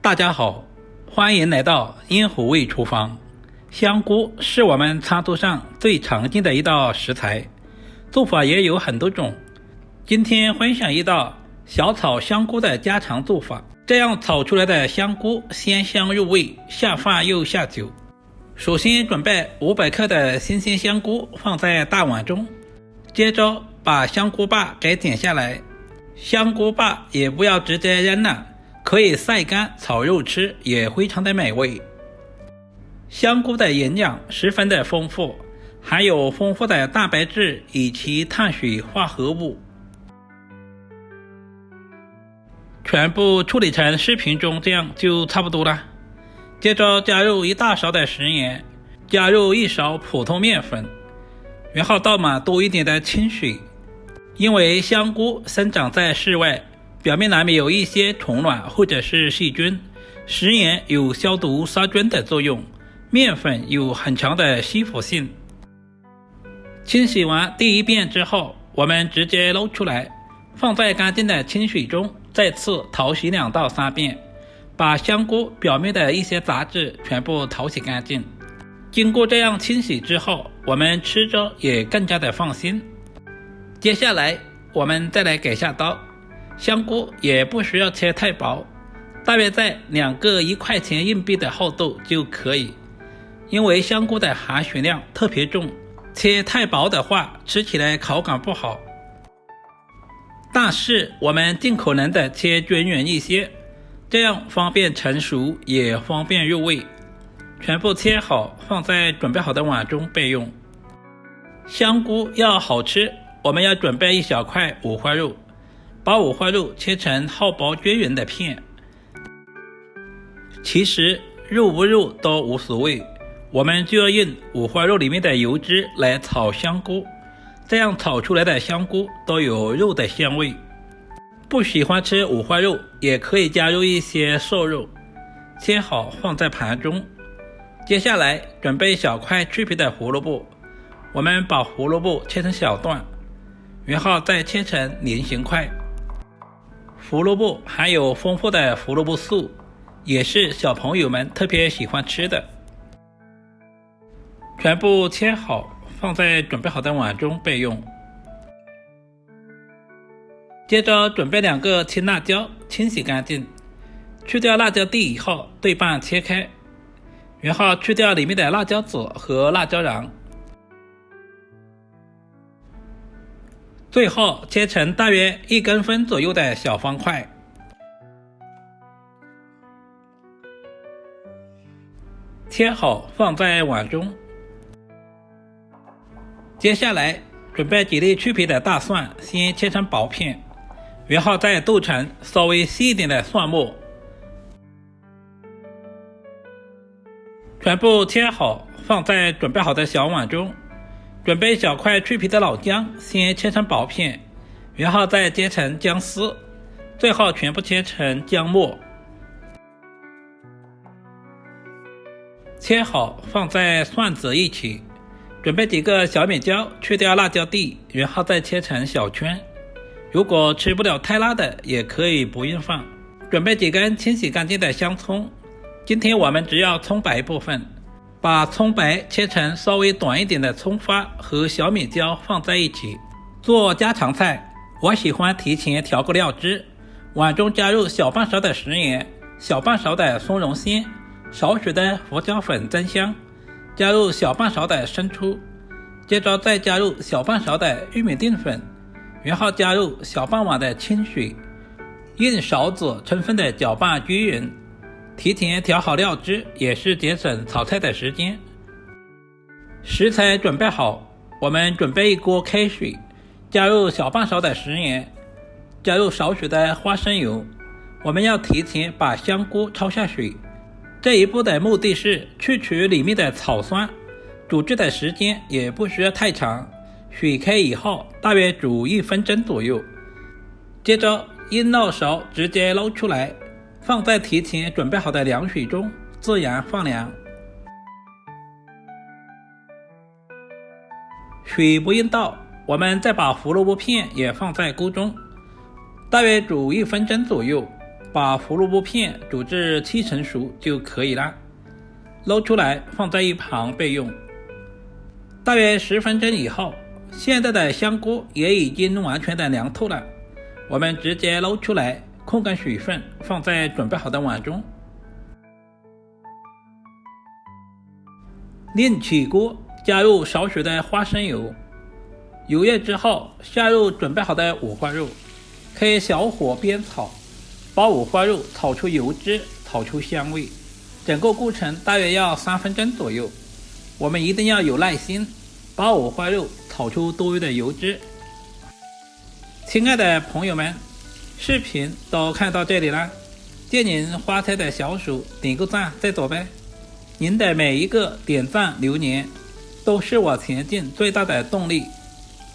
大家好，欢迎来到烟火味厨房。香菇是我们餐桌上最常见的一道食材，做法也有很多种。今天分享一道小炒香菇的家常做法，这样炒出来的香菇鲜香入味，下饭又下酒。首先准备500克的新鲜香菇放在大碗中，接着把香菇把给剪下来，香菇把也不要直接扔了，可以晒干炒肉吃，也非常的美味。香菇的营养十分的丰富，含有丰富的蛋白质以及碳水化合物。全部处理成视频中这样就差不多了。接着加入1大勺的食盐，加入1勺普通面粉，然后倒满多一点的清水。因为香菇生长在室外，表面难免有一些虫卵或者是细菌，食盐有消毒杀菌的作用，面粉有很强的吸附性。清洗完第一遍之后，我们直接捞出来，放在干净的清水中，再次淘洗2到3遍，把香菇表面的一些杂质全部淘洗干净。经过这样清洗之后，我们吃着也更加的放心。接下来我们再来改下刀，香菇也不需要切太薄，大约在2个1块钱硬币的厚度就可以。因为香菇的含水量特别重，切太薄的话吃起来口感不好。但是我们尽可能的切均匀一些，这样方便成熟也方便入味。全部切好放在准备好的碗中备用。香菇要好吃，我们要准备1小块五花肉，把五花肉切成厚薄均匀的片。其实肉不肉都无所谓，我们就要用五花肉里面的油脂来炒香菇，这样炒出来的香菇都有肉的香味。不喜欢吃五花肉也可以加入一些瘦肉，切好放在盘中。接下来准备1小块去皮的胡萝卜，我们把胡萝卜切成小段，然后再切成菱形块。胡萝卜含有丰富的胡萝卜素，也是小朋友们特别喜欢吃的。全部切好放在准备好的碗中备用。接着准备2个青辣椒，清洗干净，去掉辣椒蒂以后对半切开，然后去掉里面的辣椒籽和辣椒瓤，最后切成大约1公分左右的小方块。切好放在碗中。接下来准备几粒去皮的大蒜，先切成薄片，然后再剁成稍微细一点的蒜末。全部切好放在准备好的小碗中。准备1小块去皮的老姜，先切成薄片，然后再切成姜丝，最后全部切成姜末。切好放在蒜子一起。准备几个小米椒，去掉辣椒蒂，然后再切成小圈。如果吃不了太辣的也可以不用放。准备几根清洗干净的香葱，今天我们只要葱白部分，把葱白切成稍微短一点的葱花和小米椒放在一起。做家常菜，我喜欢提前调个料汁，碗中加入小半勺的食盐，小半勺的松茸鲜，少许的胡椒粉增香，加入小半勺的生抽，接着再加入小半勺的玉米淀粉，然后加入小半碗的清水，用勺子充分的搅拌均匀。提前调好料汁也是节省炒菜的时间。食材准备好，我们准备1锅开水，加入小半勺的食盐，加入少许的花生油。我们要提前把香菇焯下水，这一步的目的是去除里面的草酸，煮制的时间也不需要太长，水开以后大约煮1分钟左右。接着用漏勺直接捞出来，放在提前准备好的凉水中自然放凉。水不用倒，我们再把胡萝卜片也放在锅中，大约煮1分钟左右。把胡萝卜片煮至7成熟就可以了，捞出来放在一旁备用。大约10分钟以后，现在的香菇也已经完全的凉透了，我们直接捞出来，控干水分，放在准备好的碗中。另起锅，加入少许的花生油，油热之后，下入准备好的五花肉，开小火煸炒，把五花肉炒出油脂，炒出香味。整个过程大约要3分钟左右，我们一定要有耐心，把五花肉炒出多余的油脂。亲爱的朋友们，视频都看到这里了，借您花菜的小手点个赞再走呗。您的每一个点赞留言都是我前进最大的动力，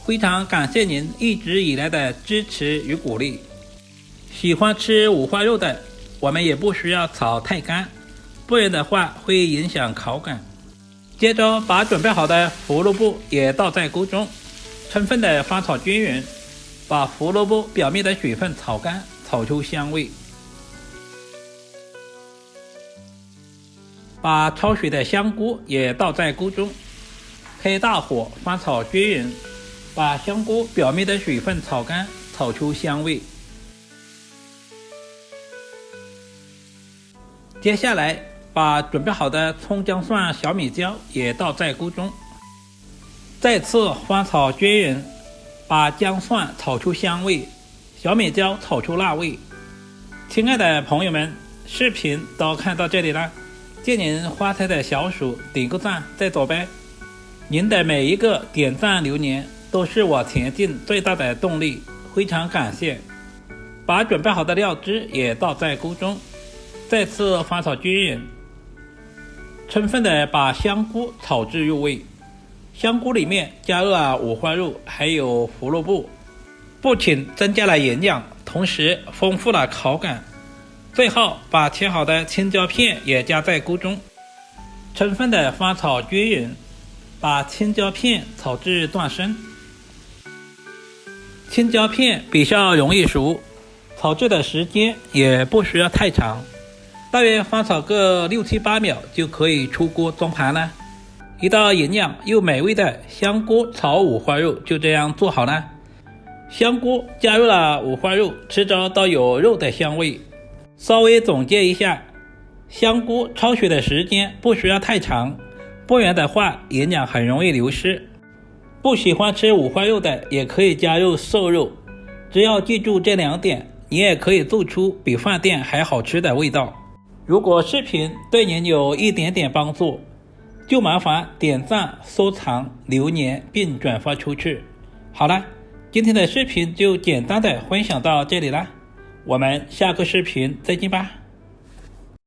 非常感谢您一直以来的支持与鼓励。喜欢吃五花肉的，我们也不需要炒太干，不然的话会影响口感。接着把准备好的胡萝卜也倒在锅中，充分的翻炒均匀，把胡萝卜表面的水分炒干，炒出香味。把焯水的香菇也倒在锅中，开大火翻炒均匀，把香菇表面的水分炒干，炒出香味。接下来把准备好的葱姜蒜小米椒也倒在锅中，再次翻炒均匀，把姜蒜炒出香味，小米椒炒出辣味。亲爱的朋友们，视频都看到这里了，借您花菜的小手点个赞再走呗。您的每一个点赞留言都是我前进最大的动力，非常感谢。把准备好的料汁也倒在锅中，再次翻炒均匀，充分的把香菇炒至入味。香菇里面加入了五花肉还有胡萝卜，不仅增加了营养，同时丰富了口感。最后把切好的青椒片也加在锅中，充分的翻炒均匀，把青椒片炒至断生。青椒片比较容易熟，炒制的时间也不需要太长，大约翻炒个6、7、8秒就可以出锅装盘了。一道营养又美味的香菇炒五花肉就这样做好了。香菇加入了五花肉，吃着都有肉的香味。稍微总结一下，香菇焯水的时间不需要太长，不然的话营养很容易流失。不喜欢吃五花肉的也可以加入瘦肉，只要记住这2点，你也可以做出比饭店还好吃的味道。如果视频对您有一点点帮助，就麻烦点赞、收藏、留言并转发出去。好了，今天的视频就简单的分享到这里了，我们下个视频再见吧。